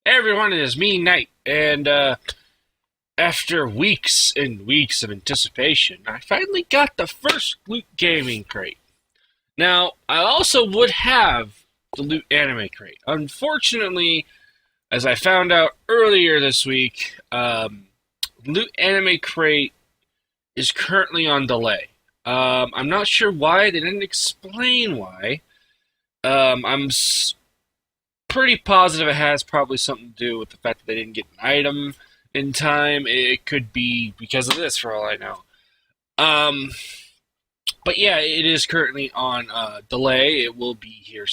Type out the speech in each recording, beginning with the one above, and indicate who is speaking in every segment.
Speaker 1: Hey everyone, it is me, Knight, and after weeks and weeks of anticipation, I finally got the first Loot Gaming crate. Now, I also would have the Loot Anime crate. Unfortunately, as I found out earlier this week, Loot Anime crate is currently on delay. I'm not sure why, they didn't explain why. I'm pretty positive it has probably something to do with the fact that they didn't get an item in time. It could be because of this, for all I know. Um, but yeah, it is currently on delay. It will be here.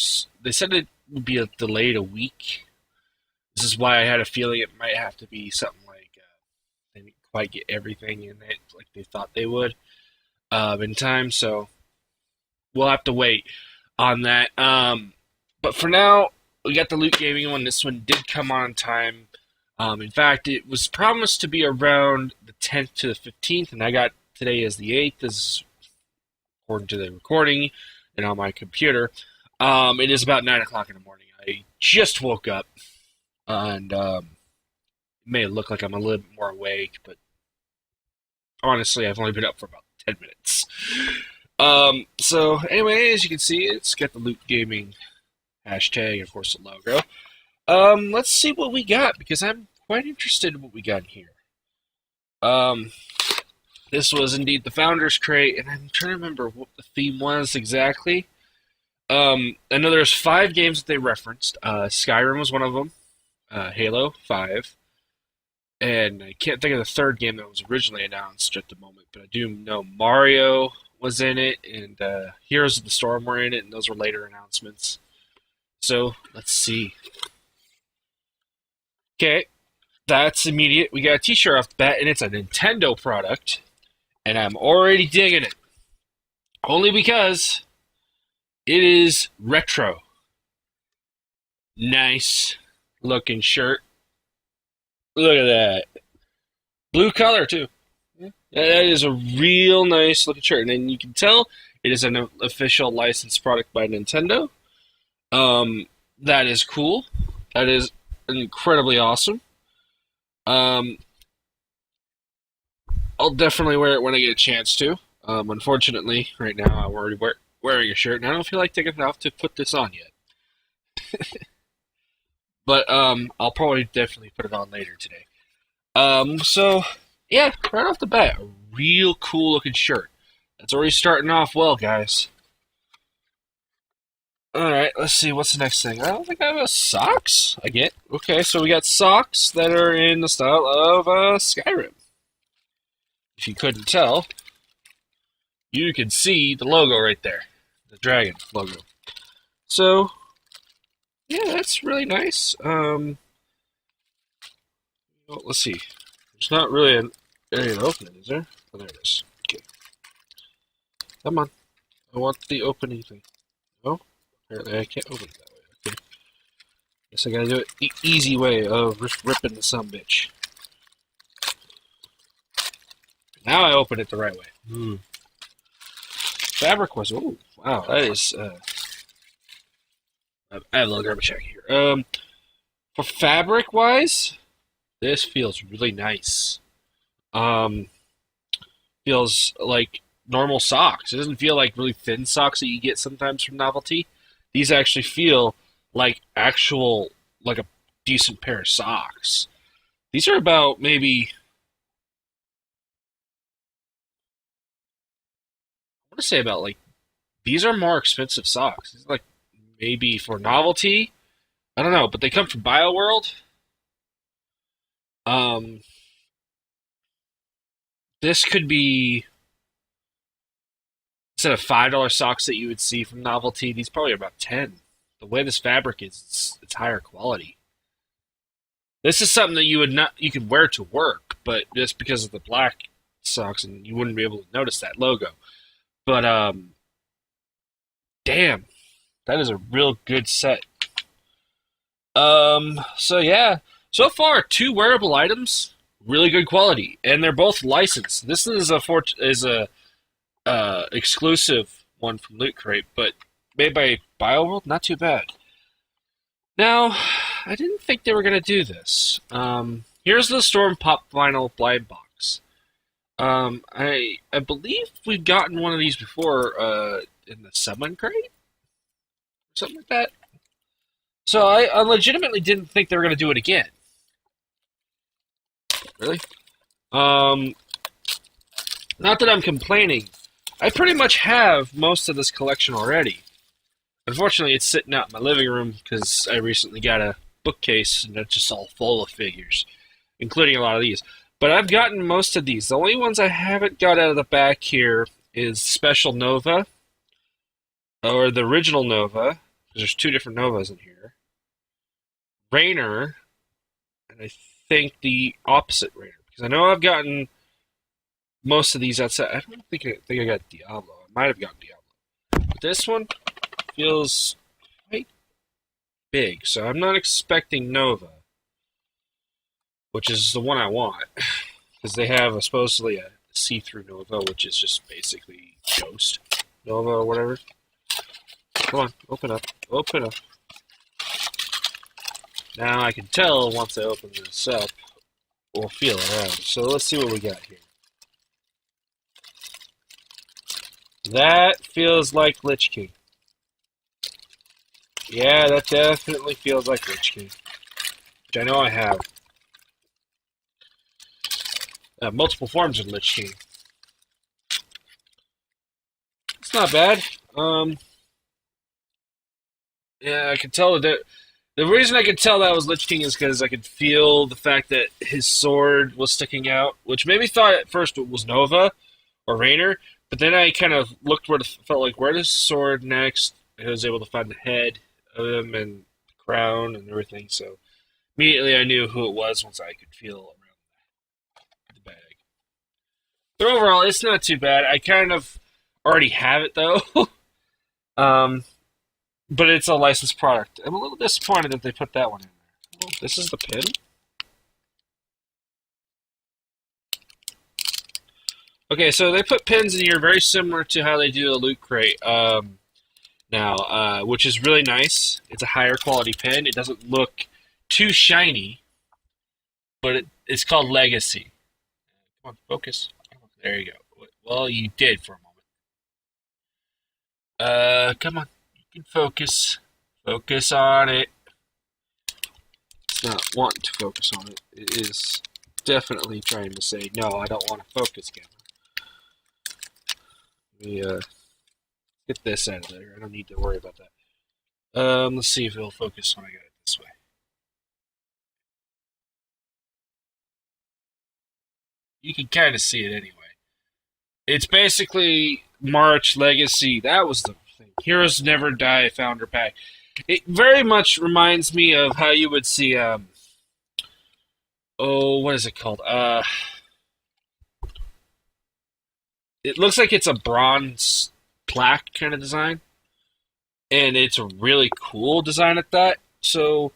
Speaker 1: They said it would be delayed a week. This is why I had a feeling it might have to be something like they didn't quite get everything in it like they thought they would in time. So we'll have to wait on that. But for now, we got the Loot Gaming one. This one did come on time. In fact, it was promised to be around the 10th to the 15th, and I got today as the 8th, as according to the recording and on my computer. It is about 9 o'clock in the morning. I just woke up, and it may look like I'm a little bit more awake, but honestly, I've only been up for about 10 minutes. So, anyway, as you can see, it's got the Loot Gaming hashtag and, of course, the logo. Let's see what we got, because I'm quite interested in what we got here. This was indeed the Founders Crate, and I'm trying to remember what the theme was exactly. I know there's 5 games that they referenced. Skyrim was one of them. Halo 5. And I can't think of the third game that was originally announced at the moment, but I do know Mario was in it, and Heroes of the Storm were in it, and those were later announcements. So, let's see. Okay, that's immediate. We got a t-shirt off the bat, and it's a Nintendo product, and I'm already digging it. Only because it is retro. Nice looking shirt. Look at that. Blue color, too. That is a real nice looking shirt, and then you can tell it is an official licensed product by Nintendo. That is cool. That is incredibly awesome. I'll definitely wear it when I get a chance to. Unfortunately, right now I'm already wearing a shirt, and I don't feel like taking it off to put this on yet. But I'll probably definitely put it on later today. So yeah, right off the bat, a real cool looking shirt. It's already starting off well, guys. Alright, let's see, what's the next thing? I don't think I have a socks, I get. Okay, so we got socks that are in the style of Skyrim. If you couldn't tell, you can see the logo right there. The dragon logo. So, yeah, that's really nice. Well, let's see. There's not really an area to open it, is there? Oh, there it is. Okay. Come on. I want the opening thing. No? Apparently I can't open it that way. Okay. Guess I gotta do it the easy way of ripping the sumbitch. Now I open it the right way. Fabric was, oh, wow, that is, I have a little garbage check here. For fabric-wise, this feels really nice. Feels like normal socks. It doesn't feel like really thin socks that you get sometimes from Novelty. These actually feel like actual, like a decent pair of socks. These are about maybe, I want to say about like, these are more expensive socks. These are like maybe for Novelty. I don't know, but they come from BioWorld. Um, this could be instead of $5 socks that you would see from Novelty, these probably are about 10. The way this fabric is, it's higher quality. This is something that you could wear to work, but just because of the black socks, and you wouldn't be able to notice that logo. But damn, that is a real good set. So yeah, so far 2 wearable items, really good quality, and they're both licensed. This is a exclusive one from LootCrate, but made by BioWorld, not too bad. Now, I didn't think they were going to do this. Here's the Storm Pop Vinyl Blind Box. I believe we've gotten one of these before in the Summon Crate? Something like that. So I legitimately didn't think they were going to do it again. Really? Um, Not that I'm complaining. I pretty much have most of this collection already. Unfortunately, it's sitting out in my living room because I recently got a bookcase and it's just all full of figures, including a lot of these. But I've gotten most of these. The only ones I haven't got out of the back here is Special Nova, or the original Nova, because there's two different Novas in here. Rainer, and I think the opposite Rainer, because I know I've gotten most of these outside. I don't think I got Diablo. I might have gotten Diablo. But this one feels quite big, so I'm not expecting Nova, which is the one I want, because they have supposedly a see-through Nova, which is just basically Ghost Nova or whatever. Come on, open up, open up. Now I can tell once I open this up, we'll feel around. So let's see what we got here. That feels like Lich King. Yeah, that definitely feels like Lich King, which I know I have. Multiple forms of Lich King. It's not bad. Yeah, I could tell that. The reason I could tell that was Lich King is because I could feel the fact that his sword was sticking out, which made me thought at first it was Nova or Rainer, but then I kind of looked where felt like where does the sword next? I was able to find the head of him and the crown and everything, so immediately I knew who it was once I could feel around the bag. But overall, it's not too bad. I kind of already have it though. um, But it's a licensed product. I'm a little disappointed that they put that one in there. Oh, this is the pin? Okay, so they put pins in here very similar to how they do a Loot Crate now, which is really nice. It's a higher quality pin. It doesn't look too shiny, but it's called Legacy. Come on, focus. There you go. Well, you did for a moment. Come on. You can focus. Focus on it. It's not wanting to focus on it. It is definitely trying to say, no, I don't want to focus, camera. Let me get this out of there. I don't need to worry about that. Let's see if it'll focus when I get it this way. You can kind of see it anyway. It's basically March Legacy. That was the thing. Heroes Never Die Founder Pack. It very much reminds me of how you would see, what is it called? It looks like it's a bronze plaque kind of design. And it's a really cool design at that. So,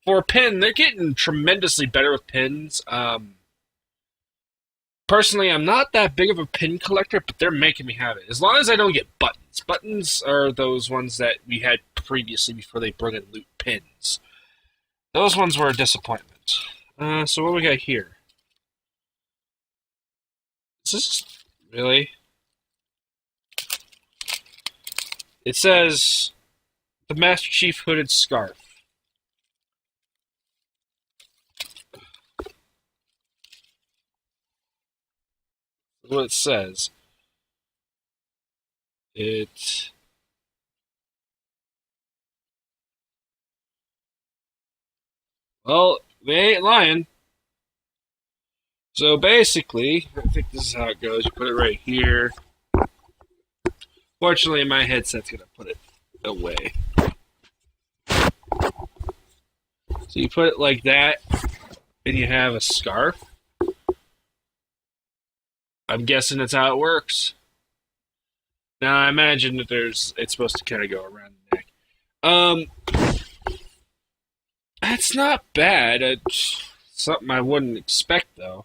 Speaker 1: for a pin, they're getting tremendously better with pins. Personally, I'm not that big of a pin collector, but they're making me have it. As long as I don't get buttons. Buttons are those ones that we had previously before they brought in loot pins. Those ones were a disappointment. So what we got here? Is this really? It says the Master Chief hooded scarf. What it says. Well, they ain't lying. So basically, I think this is how it goes. You put it right here. Fortunately, my headset's going to put it away. So you put it like that, and you have a scarf. I'm guessing that's how it works. Now, I imagine that it's supposed to kind of go around the neck. That's not bad. It's something I wouldn't expect, though.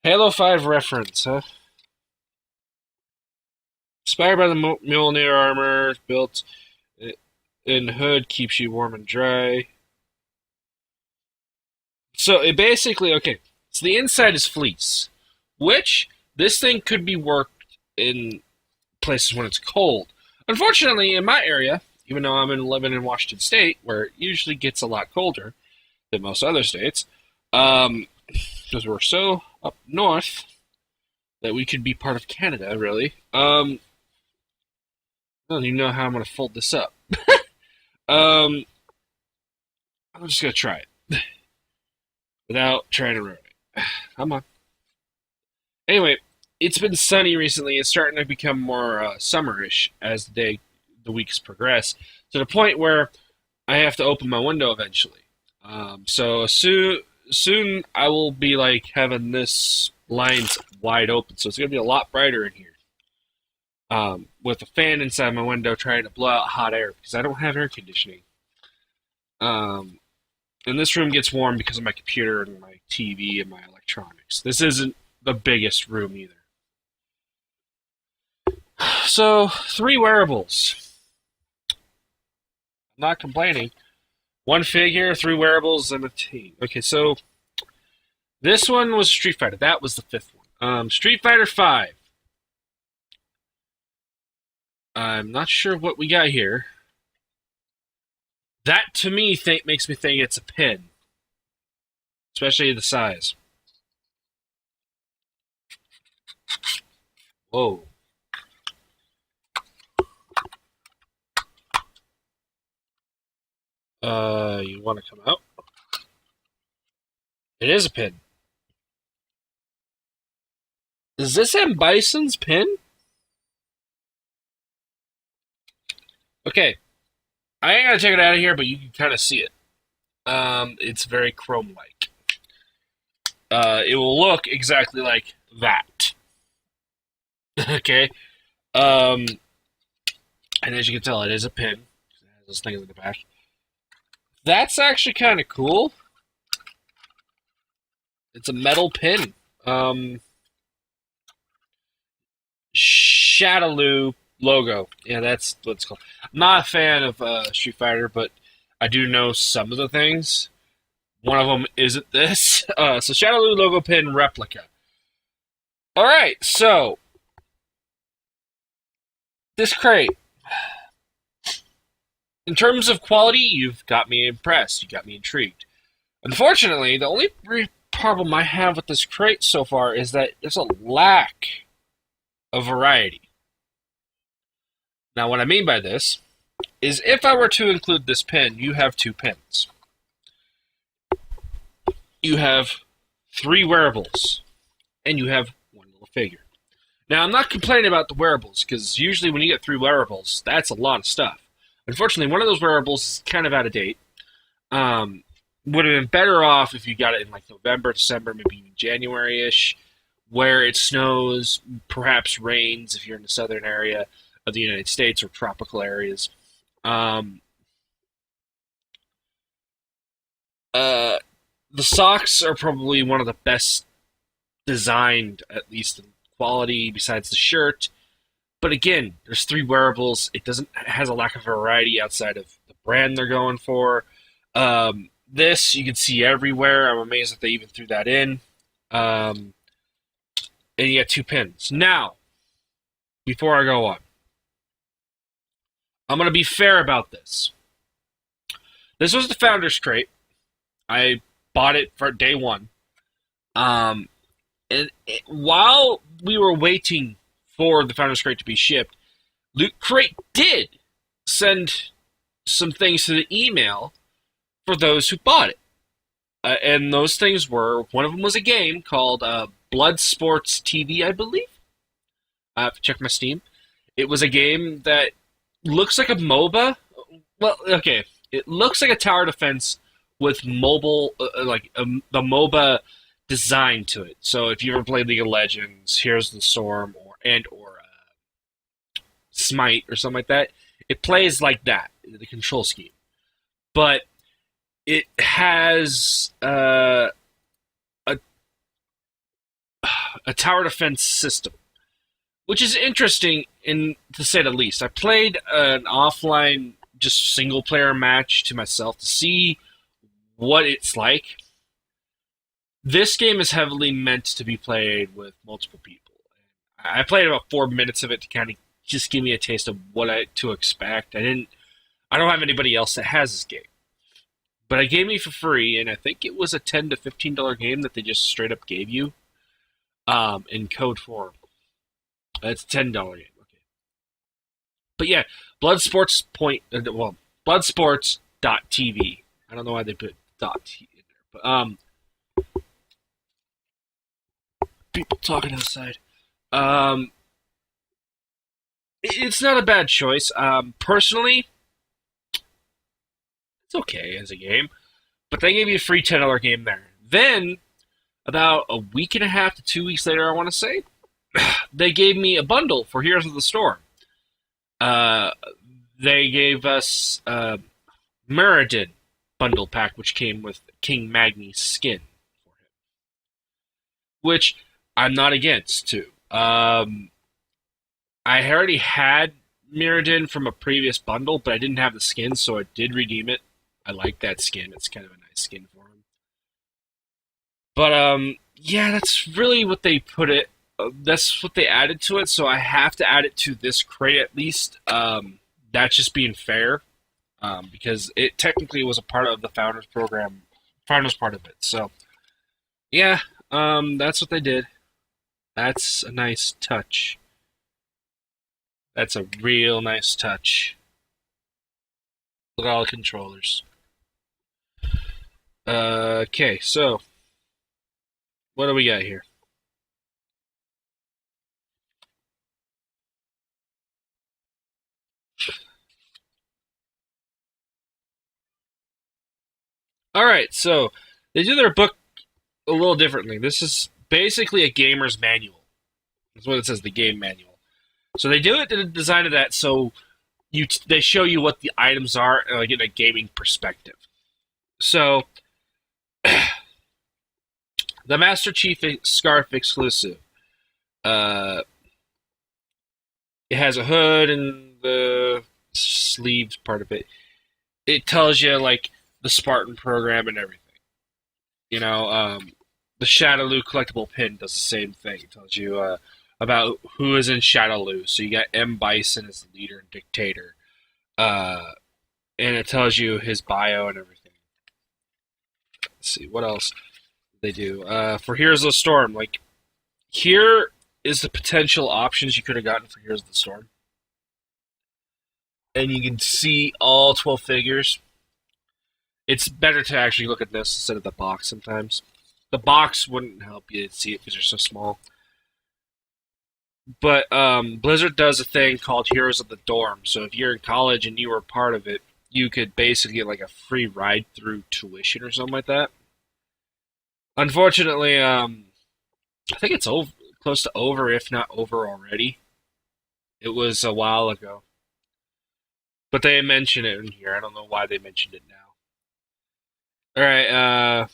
Speaker 1: Halo 5 reference, huh? Inspired by the Mjolnir armor, built And hood keeps you warm and dry. So it basically, okay, so the inside is fleece, which this thing could be worked in places when it's cold. Unfortunately, in my area, even though living in Washington State, where it usually gets a lot colder than most other states, um, because we're so up north that we could be part of Canada, really. I don't even know how I'm going to fold this up. Um, I'm just going to try it without trying to ruin it. Come on. Anyway, it's been sunny recently. It's starting to become more summerish as the weeks progress, to the point where I have to open my window eventually. So soon I will be like having this lines wide open, so it's gonna be a lot brighter in here. With a fan inside my window trying to blow out hot air because I don't have air conditioning. Um, and this room gets warm because of my computer and my TV and my electronics. This isn't the biggest room either. So, 3 wearables. I'm not complaining. 1 figure, 3 wearables, and a team. Okay, so this one was Street Fighter. That was the 5th one. Street Fighter 5. I'm not sure what we got here. That, to me, makes me think it's a pin. Especially the size. Whoa. You want to come out? It is a pin. Is this M. Bison's pin? Okay. I ain't gonna take it out of here, but you can kind of see it. It's very chrome-like. It will look exactly like that. Okay? And as you can tell, it is a pin. It has this thing in the back. That's actually kind of cool. It's a metal pin. Shadaloo logo. Yeah, that's what it's called. I'm not a fan of Street Fighter, but I do know some of the things. One of them isn't this. So Shadaloo logo pin replica. Alright, so this crate. In terms of quality, you've got me impressed. You got me intrigued. Unfortunately, the only problem I have with this crate so far is that there's a lack of variety. Now, what I mean by this is if I were to include this pin, you have 2 pins. You have 3 wearables, and you have 1 little figure. Now, I'm not complaining about the wearables, because usually when you get 3 wearables, that's a lot of stuff. Unfortunately, one of those wearables is kind of out of date. Would have been better off if you got it in like November, December, maybe even January-ish, where it snows, perhaps rains if you're in the southern area of the United States or tropical areas. The socks are probably one of the best designed, at least in quality, besides the shirt. But again, there's 3 wearables. It has a lack of variety outside of the brand they're going for. This you can see everywhere. I'm amazed that they even threw that in. And you got 2 pins. Now, before I go on, I'm going to be fair about this. This was the Founder's Crate. I bought it for day 1. While we were waiting for the Founder's Crate to be shipped, LootCrate did send some things to the email for those who bought it. And those things were, one of them was a game called Blood Sports TV, I believe. I have to check my Steam. It was a game that looks like a MOBA. Well, okay, it looks like a tower defense with mobile, the MOBA design to it. So if you ever played League of Legends, Heroes of the Storm, or Smite, or something like that, it plays like that, the control scheme. But it has a tower defense system, which is interesting to say the least. I played an offline just single player match to myself to see what it's like. This game is heavily meant to be played with multiple people. I played about 4 minutes of it to kind of just give me a taste of to expect. I don't have anybody else that has this game, but it gave me for free, and I think it was a $10 to $15 game that they just straight up gave you, in code form. It's a $10 game. Okay, but yeah, Bloodsports.tv. I don't know why they put .t in there, but people talking outside. Um, it's not a bad choice. Personally, it's okay as a game, but they gave you a free $10 game there. Then, about a week and a half to 2 weeks later, I want to say, they gave me a bundle for Heroes of the Storm. Uh, they gave us Muradin bundle pack, which came with King Magni's skin for him, which I'm not against too. I already had Muradin from a previous bundle, but I didn't have the skin, so I did redeem it. I like that skin; it's kind of a nice skin for him. But yeah, that's really what they put it. That's what they added to it, so I have to add it to this crate at least. That's just being fair, because it technically was a part of the founders program, founders part of it. So yeah, that's what they did. That's a nice touch. That's a real nice touch. Look at all the controllers. Okay, so what do we got here? All right, so they do their book a little differently. This is basically a gamer's manual. That's what it says, the game manual. So they do it in the design of that, so they show you what the items are, like in a gaming perspective. So the Master Chief Scarf exclusive. Uh, it has a hood and the sleeves part of it. It tells you like the Spartan program and everything. You know, the Shadowloo collectible pin does the same thing. It tells you about who is in Shadowloo. So you got M. Bison as the leader and dictator. And it tells you his bio and everything. Let's see, what else they do? For Heroes of the Storm, like, here is the potential options you could have gotten for Heroes of the Storm. And you can see all 12 figures. It's better to actually look at this instead of the box sometimes. The box wouldn't help you see it because they're so small. But Blizzard does a thing called Heroes of the Dorm. So if you're in college and you were part of it, you could basically get like a free ride through tuition or something like that. Unfortunately, I think it's close to over, if not over already. It was a while ago. But they mention it in here. I don't know why they mentioned it now. Alright,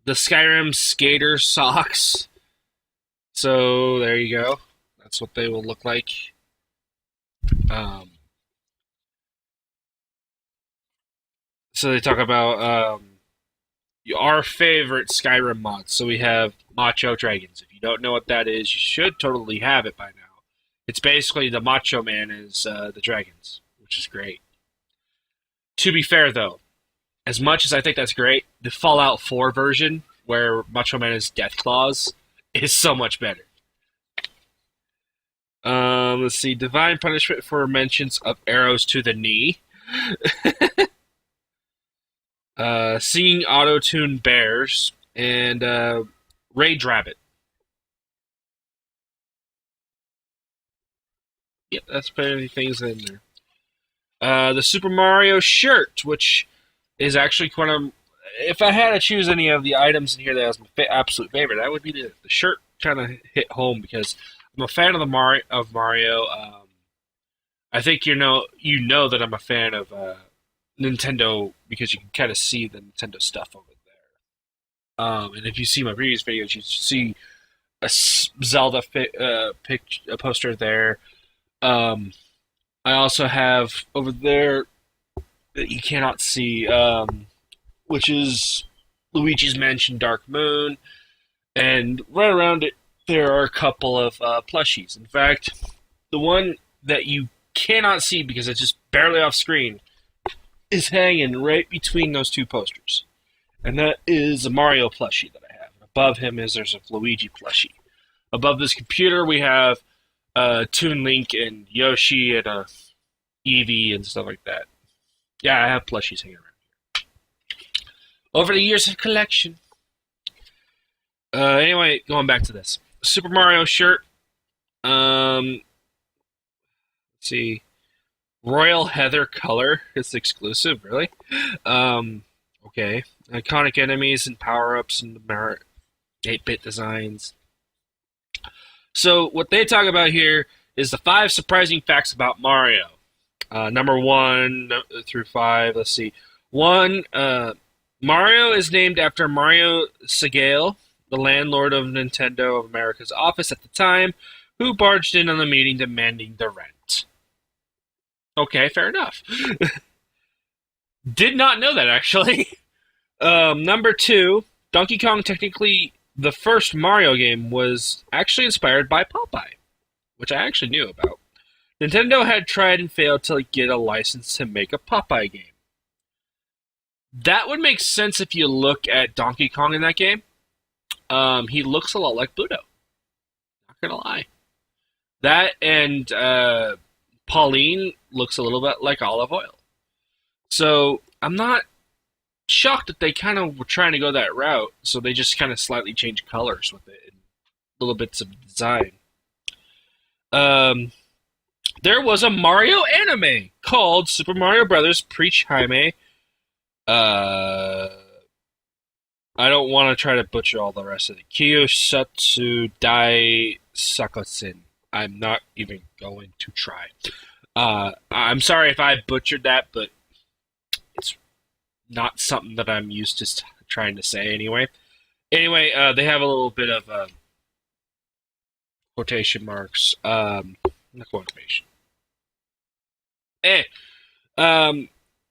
Speaker 1: the Skyrim skater socks. So there you go. That's what they will look like. Um, so they talk about our favorite Skyrim mods. So we have Macho Dragons. If you don't know what that is, you should totally have it by now. It's basically the Macho Man is the dragons, which is great. To be fair, though, as much as I think that's great, the Fallout 4 version, where Macho Man is Death Claws, is so much better. Let's see. Divine Punishment for mentions of arrows to the knee. Seeing auto-tune bears. And Rage Rabbit. Yep, that's plenty things in there. The Super Mario shirt, which is actually one of... If I had to choose any of the items in here that was my absolute favorite, that would be the shirt. Kind of hit home because I'm a fan of Mario. I think you know that I'm a fan of Nintendo because you can kind of see the Nintendo stuff over there. And if you see my previous videos, you see a Zelda a poster there. I also have over there that you cannot see, which is Luigi's Mansion Dark Moon, and right around it there are a couple of plushies. In fact, the one that you cannot see because it's just barely off screen is hanging right between those two posters, and that is a Mario plushie that I have. Above him is there's a Luigi plushie. Above this computer we have Toon Link and Yoshi and Eevee and stuff like that. Yeah, I have plushies hanging around. Over the years of collection. Anyway, going back to this Super Mario shirt. Let's see, Royal Heather color is exclusive. Really? Okay. Iconic enemies and power-ups and 8-bit designs. So what they talk about here is the 5 surprising facts about Mario. Number 1 through 5. Let's see. 1. Mario is named after Mario Segale, the landlord of Nintendo of America's office at the time, who barged in on the meeting demanding the rent. Okay, fair enough. Did not know that, actually. Number 2, Donkey Kong, technically the first Mario game, was actually inspired by Popeye, which I actually knew about. Nintendo had tried and failed to get a license to make a Popeye game. That would make sense if you look at Donkey Kong in that game. He looks a lot like Budo. Not gonna lie. That and Pauline looks a little bit like Olive Oil. So I'm not shocked that they kind of were trying to go that route. So they just kind of slightly changed colors with it and little bits of design. There was a Mario anime called Super Mario Brothers Preach Jaime. I don't want to try to butcher all the rest of it. Kiyosatsu Dai Sakotsin. I'm not even going to try. I'm sorry if I butchered that, but it's not something that I'm used to trying to say anyway. Anyway, they have a little bit of quotation marks. Not quotation.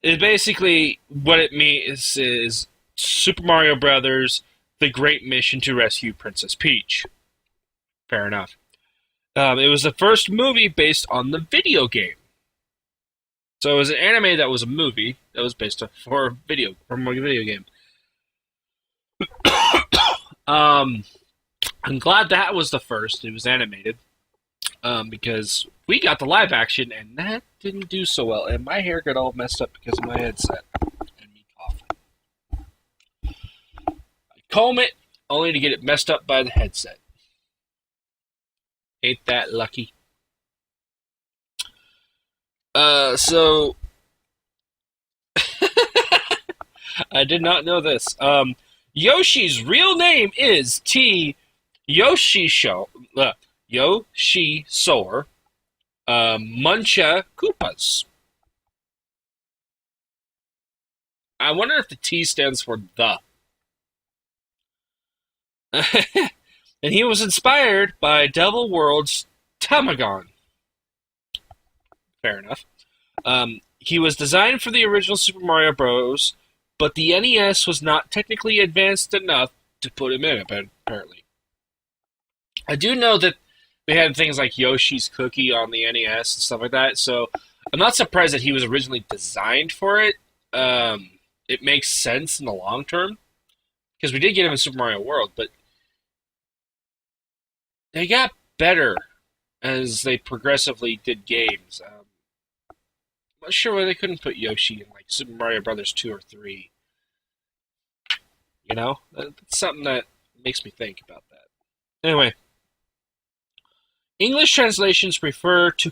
Speaker 1: It basically, what it means is Super Mario Brothers, the great mission to rescue Princess Peach. Fair enough. It was the first movie based on the video game. So it was an anime that was a movie that was based on for a video game. I'm glad that was the first. It was animated. Because we got the live action and that didn't do so well, and my hair got all messed up because of my headset and me coughing. I comb it only to get it messed up by the headset. Ain't that lucky? So I did not know this. Yoshi's real name is T. Yoshisho. Yoshisor Muncha Koopas. I wonder if the T stands for the. And he was inspired by Devil World's Tamagon. Fair enough. He was designed for the original Super Mario Bros., but the NES was not technically advanced enough to put him in, apparently. I do know that they had things like Yoshi's Cookie on the NES and stuff like that, so I'm not surprised that he was originally designed for it. It makes sense in the long term, because we did get him in Super Mario World, but they got better as they progressively did games. I'm not sure why they couldn't put Yoshi in like Super Mario Brothers 2 or 3. You know? That's something that makes me think about that. Anyway. English translations refer to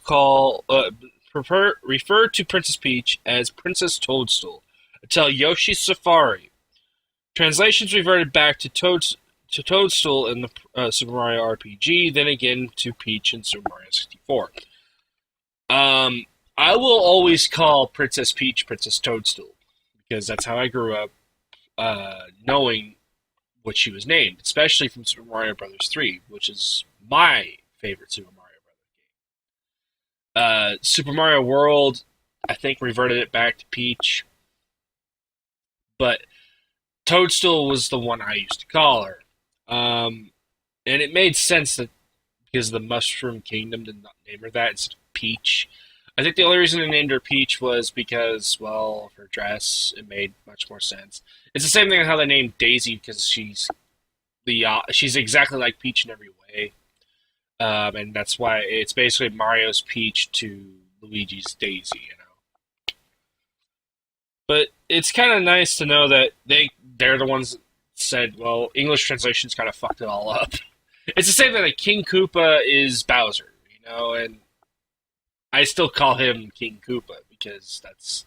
Speaker 1: Princess Peach as Princess Toadstool until Yoshi's Safari. Translations reverted back to Toadstool in the Super Mario RPG, then again to Peach in Super Mario 64. I will always call Princess Peach Princess Toadstool because that's how I grew up, knowing what she was named, especially from Super Mario Bros. 3, which is my favorite Super Mario Brothers Super Mario World, I think, reverted it back to Peach, but Toadstool was the one I used to call her. And it made sense that because the Mushroom Kingdom did not name her that instead of Peach. I think the only reason they named her Peach was because, well, of her dress. It made much more sense. It's the same thing as how they named Daisy because she's exactly like Peach in every way, and that's why it's basically Mario's Peach to Luigi's Daisy. But it's kind of nice to know that they're the ones that said, well, English translations kind of fucked it all up. It's the same thing like King Koopa is Bowser, and I still call him King Koopa because that's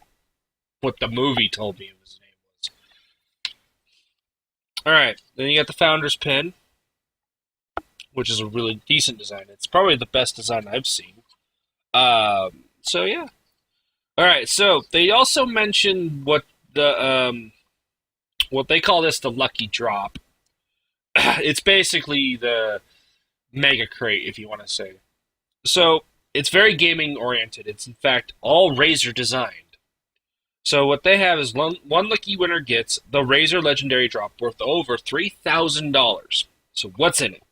Speaker 1: what the movie told me his name was. Alright, then you got the Founder's Pin, which is a really decent design. It's probably the best design I've seen. So yeah. Alright, so they also mentioned what they call this the Lucky Drop. It's basically the Mega Crate, if you want to say. So, it's very gaming oriented. It's in fact all Razer designed. So what they have is one lucky winner gets the Razer Legendary Drop worth over $3,000. So what's in it?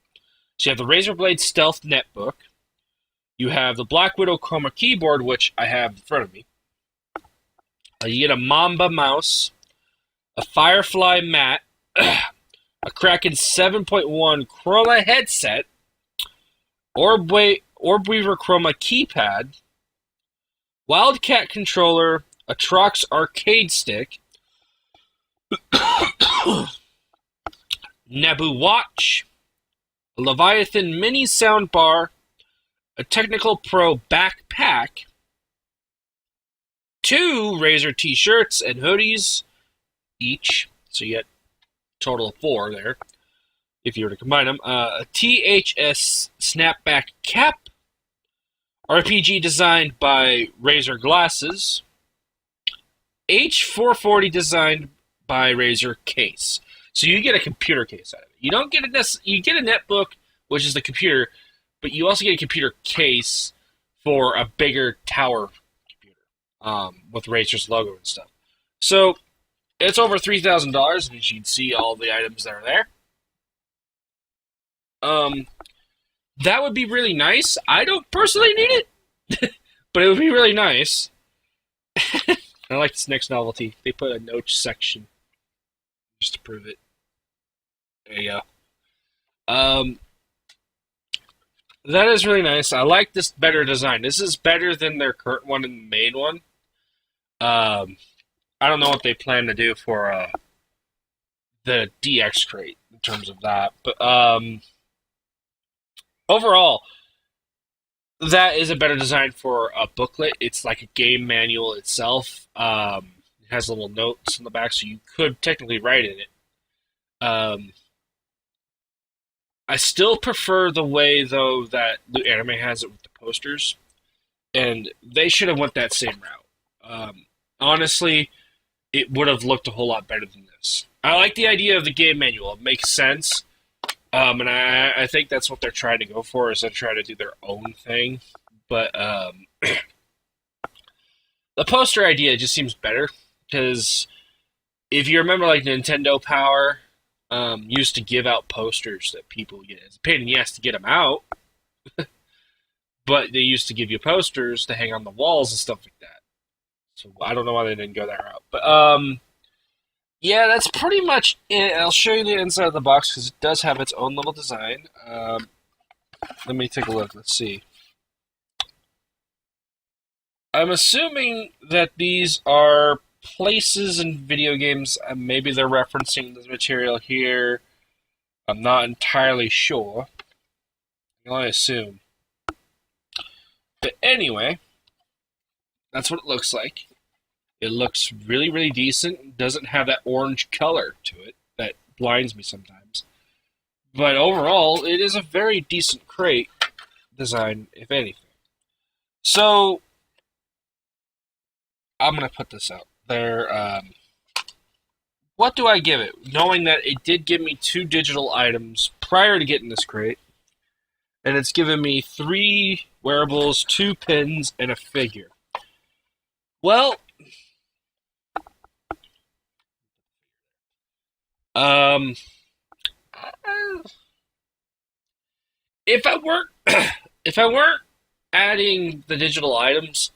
Speaker 1: So you have the Razer Blade Stealth Netbook. You have the Black Widow Chroma Keyboard, which I have in front of me. You get a Mamba mouse, a Firefly mat, a Kraken 7.1 Chroma headset, Orbweaver Chroma keypad, Wildcat controller, a Trox arcade stick, Naboo watch, a Leviathan mini soundbar, a Technical Pro backpack, 2 Razer t-shirts and hoodies each, so you get a total of 4 there, if you were to combine them, a THS snapback cap, RPG designed by Razer Glasses, H440 designed by Razer case. So you get a computer case out of it. You don't get you get a netbook, which is the computer, but you also get a computer case for a bigger tower computer with Razer's logo and stuff. So it's over $3,000, and as you can see, all the items that are there. That would be really nice. I don't personally need it, but it would be really nice. I like this next novelty. They put a notes section just to prove it. There you go. That is really nice. I like this better design. This is better than their current one and the main one. I don't know what they plan to do for the DX crate in terms of that, but overall, that is a better design for a booklet. It's like a game manual itself. It has little notes in the back, so you could technically write in it. I still prefer the way, though, that Loot Anime has it with the posters, and they should have went that same route. Honestly, it would have looked a whole lot better than this. I like the idea of the game manual. It makes sense. And I think that's what they're trying to go for, is they're trying to do their own thing. But the poster idea just seems better, because if you remember, like, Nintendo Power used to give out posters that people get. It's a pain in the ass to get them out, but they used to give you posters to hang on the walls and stuff like that. So I don't know why they didn't go that route. But yeah, that's pretty much it. I'll show you the inside of the box because it does have its own little design. Let me take a look. Let's see. I'm assuming that these are places in video games. Maybe they're referencing this material here. I'm not entirely sure. I can only assume. But anyway, that's what it looks like. It looks really, really decent. It doesn't have that orange color to it that blinds me sometimes. But overall, it is a very decent crate design, if anything. So, I'm going to put this out there. What do I give it? Knowing that it did give me 2 digital items prior to getting this crate. And it's given me 3 wearables, 2 pins, and a figure. Well, um, if I weren't if I weren't adding the digital items,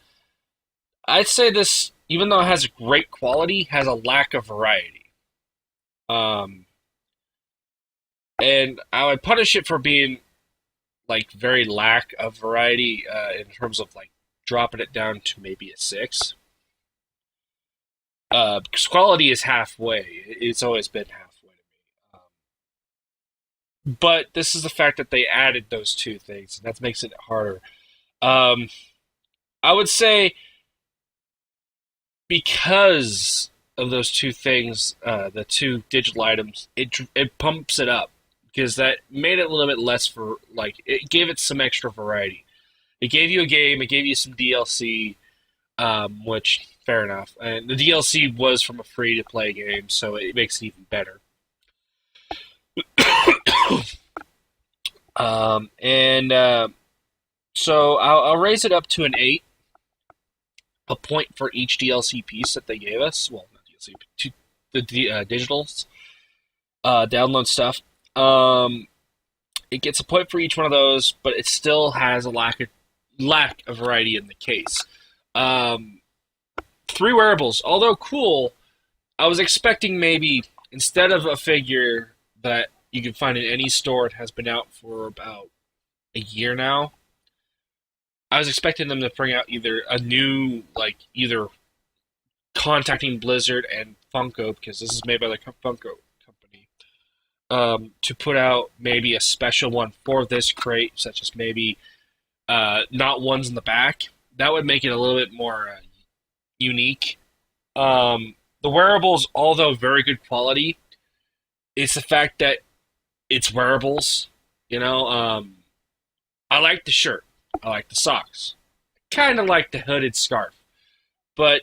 Speaker 1: I'd say this, even though it has great quality, has a lack of variety. Um, and I would punish it for being like very lack of variety in terms of like dropping it down to maybe a 6. Because quality is halfway. It's always been halfway to me. But this is the fact that they added those 2 things, and that makes it harder. Um, I would say because of those 2 things, the 2 digital items, it pumps it up because that made it a little bit less for like it gave it some extra variety. It gave you a game, it gave you some DLC, which fair enough. And the DLC was from a free to play game, so it makes it even better. And so I'll raise it up to an 8, a point for each DLC piece that they gave us. Well, not DLC, but the digitals, download stuff. It gets a point for each one of those, but it still has a lack of variety in the case. 3 wearables, although cool, I was expecting maybe instead of a figure that you can find in any store, it has been out for about a year now. I was expecting them to bring out either a new, like, either contacting Blizzard and Funko, because this is made by the Funko company, to put out maybe a special one for this crate, such as maybe not ones in the back. That would make it a little bit more unique. The wearables, although very good quality, it's the fact that it's wearables. I like the shirt. I like the socks. Kind of like the hooded scarf. But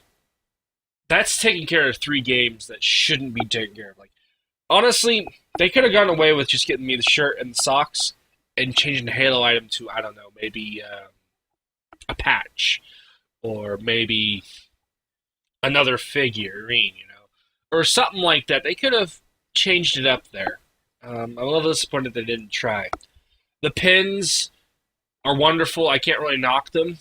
Speaker 1: that's taking care of 3 games that shouldn't be taken care of. Like, honestly, they could have gone away with just getting me the shirt and the socks and changing the Halo item to, I don't know, maybe a patch. Or maybe another figurine, or something like that. They could have changed it up there. I'm a little disappointed they didn't try. The pins are wonderful. I can't really knock them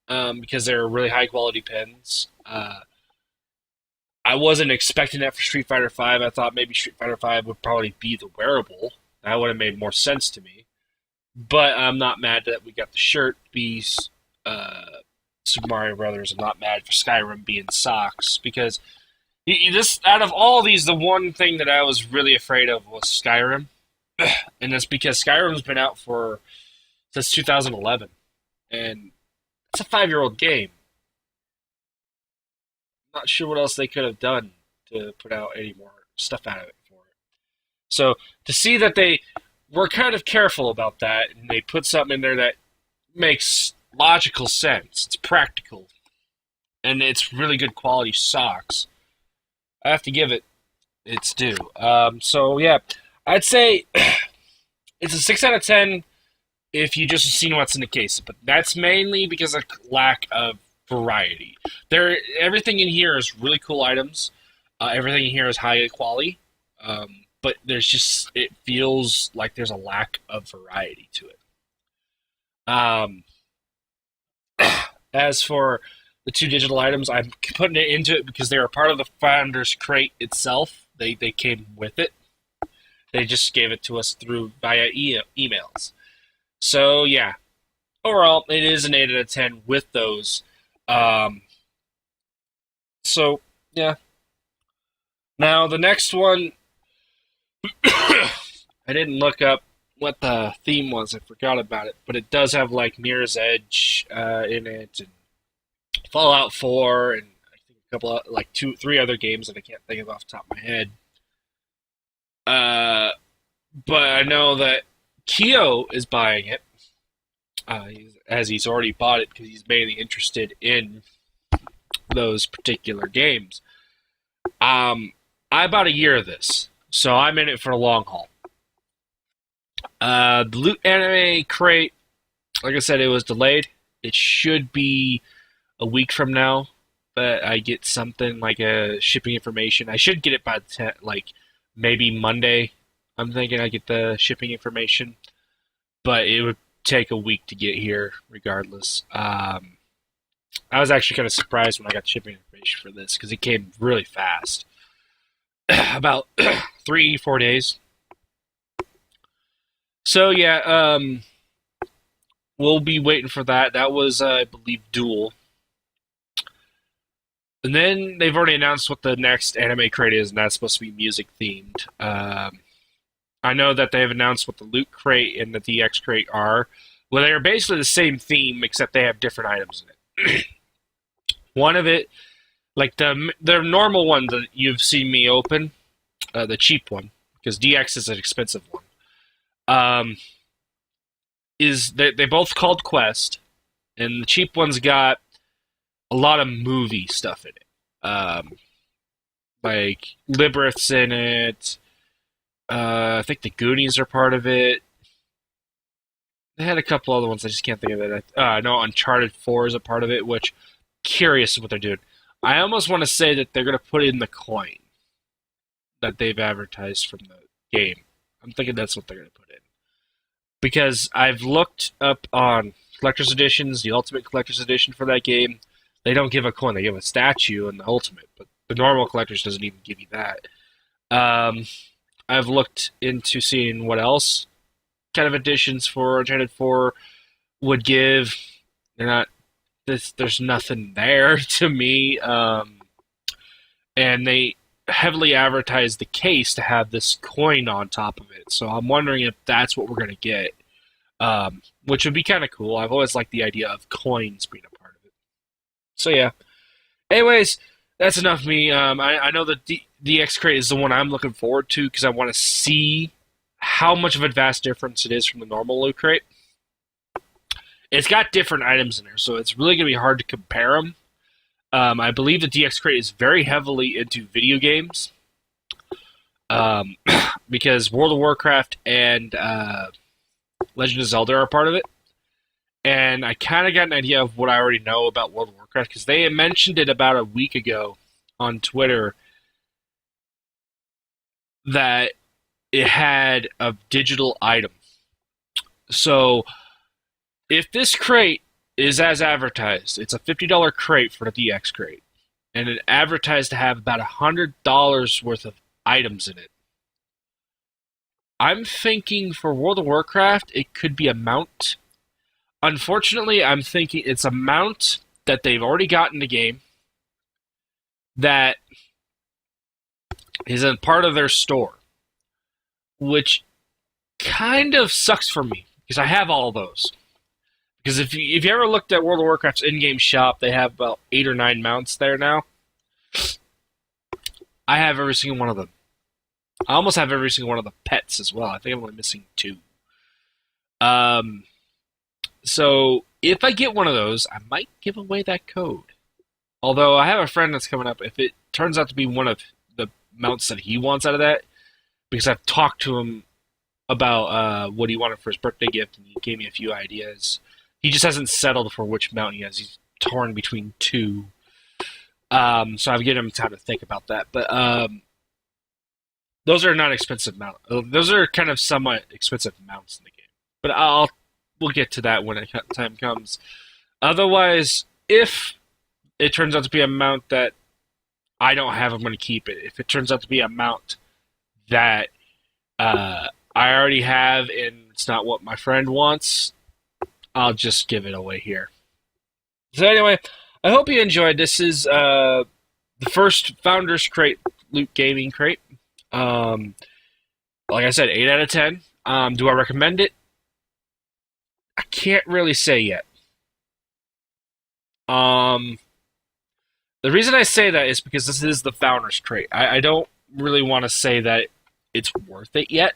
Speaker 1: because they're really high quality pins. I wasn't expecting that for Street Fighter V. I thought maybe Street Fighter V would probably be the wearable. That would have made more sense to me. But I'm not mad that we got the shirt. Beast, Super Mario Brothers. I'm not mad for Skyrim being socks because this, out of all these, the one thing that I was really afraid of was Skyrim, and that's because Skyrim's been out since 2011, and it's a 5-year-old game. Not sure what else they could have done to put out any more stuff out of it for it. So to see that they were kind of careful about that, and they put something in there that makes logical sense, it's practical, and it's really good quality socks, I have to give it its due. So yeah, I'd say it's a 6 out of 10 if you just seen what's in the case, but that's mainly because of lack of variety. Everything in here is really cool items. Everything in here is high quality, but it feels like there's a lack of variety to it. As for the 2 digital items, I'm putting it into it because they are part of the Founder's Crate itself. They came with it. They just gave it to us via emails. So yeah, overall it is an 8 out of 10 with those. So yeah. Now the next one, I didn't look up what the theme was. I forgot about it, but it does have like Mirror's Edge in it, and Fallout 4, and I think a couple of, like 3 other games that I can't think of off the top of my head. But I know that Keo is buying it, as he's already bought it because he's mainly interested in those particular games. I bought a year of this, so I'm in it for the long haul. The Loot Anime Crate like I said, it was delayed. It should be a week from now that I get something like a shipping information. I should get it by like maybe Monday. I'm thinking I get the shipping information, but it would take a week to get here regardless. I was actually kind of surprised when I got shipping information for this because it came really fast. About 3-4 days. So yeah, we'll be waiting for that. That was, I believe, Duel. And then they've already announced what the next anime crate is, and that's supposed to be music themed. I know that they have announced what the Loot Crate and the DX Crate are. Well, they're basically the same theme, except they have different items in it. One of it, like the normal one that you've seen me open, the cheap one, because DX is an expensive one, is they both called Quest, and the cheap one's got a lot of movie stuff in it. Like Liberath's in it. I think the Goonies are part of it. They had a couple other ones. I just can't think of it. I know Uncharted 4 is a part of it, which, curious what they're doing. I almost want to say that they're going to put in the coin that they've advertised from the game. I'm thinking that's what they're going to put in. Because I've looked up on Collector's Editions, the Ultimate Collector's Edition for that game. They don't give a coin. They give a statue in the Ultimate, but the normal Collector's doesn't even give you that. I've looked into seeing what else kind of editions for Uncharted 4 would give. They're not. There's nothing there to me. And they heavily advertised the case to have this coin on top of it. So I'm wondering if that's what we're going to get, which would be kind of cool. I've always liked the idea of coins being a part of it. So yeah. Anyways, that's enough of me. I know that the X Crate is the one I'm looking forward to because I want to see how much of a vast difference it is from the normal Loot Crate. It's got different items in there, so it's really going to be hard to compare them. I believe the DX Crate is very heavily into video games, because World of Warcraft and Legend of Zelda are part of it. And I kind of got an idea of what I already know about World of Warcraft, because they had mentioned it about a week ago on Twitter that it had a digital item. So if this crate is as advertised, it's a $50 crate for the DX crate, and it advertised to have about $100 worth of items in it. I'm thinking for World of Warcraft, it could be a mount. Unfortunately, I'm thinking it's a mount that they've already got in the game that is a part of their store, which kind of sucks for me because I have all those. Because if you ever looked at World of Warcraft's in-game shop, they have about 8 or 9 mounts there now. I have every single one of them. I almost have every single one of the pets as well. I think I'm only missing 2. So if I get one of those, I might give away that code. Although I have a friend that's coming up. If it turns out to be one of the mounts that he wants out of that, because I've talked to him about what he wanted for his birthday gift, and he gave me a few ideas. He just hasn't settled for which mount he has. He's torn between 2. So I've given him time to think about that. But those are not expensive mounts. Those are kind of somewhat expensive mounts in the game. But we'll get to that when time comes. Otherwise, if it turns out to be a mount that I don't have, I'm going to keep it. If it turns out to be a mount that I already have and it's not what my friend wants, I'll just give it away here. So anyway, I hope you enjoyed. This is the first Founders Crate, Lootgaming Crate. Like I said, 8 out of 10. Do I recommend it? I can't really say yet. The reason I say that is because this is the Founders Crate. I don't really want to say that it's worth it yet.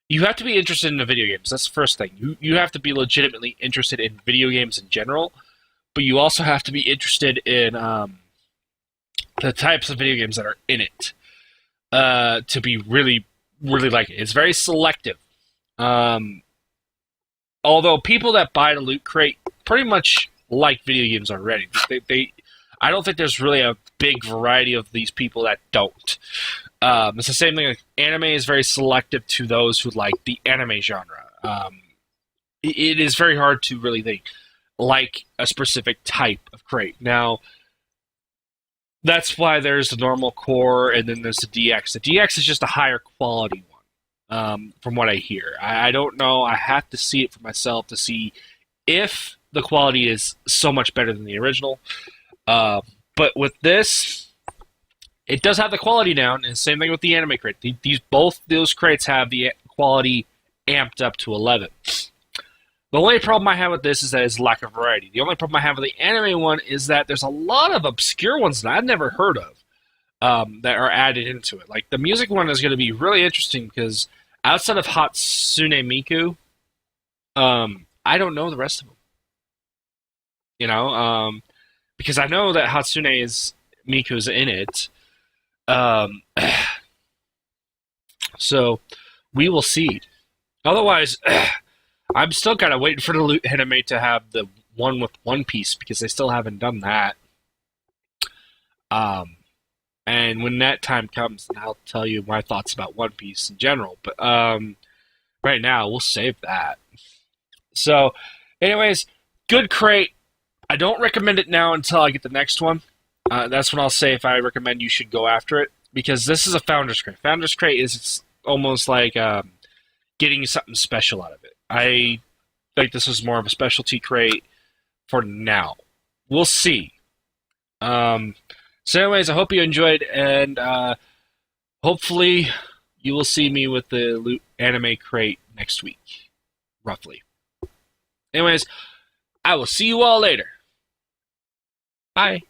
Speaker 1: You have to be interested in the video games. That's the first thing. You have to be legitimately interested in video games in general, but you also have to be interested in the types of video games that are in it to be really, really like it. It's very selective. although people that buy the Loot Crate pretty much like video games already. I don't think there's really a big variety of these people that don't. It's the same thing. Like, anime is very selective to those who like the anime genre. It is very hard to really think like a specific type of crate. Now, that's why there's the normal core and then there's the DX. The DX is just a higher quality one, from what I hear. I don't know. I have to see it for myself to see if the quality is so much better than the original. But with this, it does have the quality down, and same thing with the anime crate. Both those crates have the quality amped up to 11. The only problem I have with this is that it's lack of variety. The only problem I have with the anime one is that there's a lot of obscure ones that I've never heard of that are added into it. Like, the music one is going to be really interesting because outside of Hatsune Miku, I don't know the rest of them. You know, because I know that Hatsune Miku's in it. So we will see. Otherwise, I'm still kind of waiting for the Loot Anime to have the one with One Piece because they still haven't done that. And when that time comes, then I'll tell you my thoughts about One Piece in general. But right now, we'll save that. So, anyways, good crate. I don't recommend it now until I get the next one. That's when I'll say if I recommend you should go after it. Because this is a Founder's Crate. Founder's Crate is almost like getting something special out of it. I think this is more of a specialty crate for now. We'll see. So anyways, I hope you enjoyed, and hopefully you will see me with the Loot Anime Crate next week. Roughly. Anyways, I will see you all later. Bye.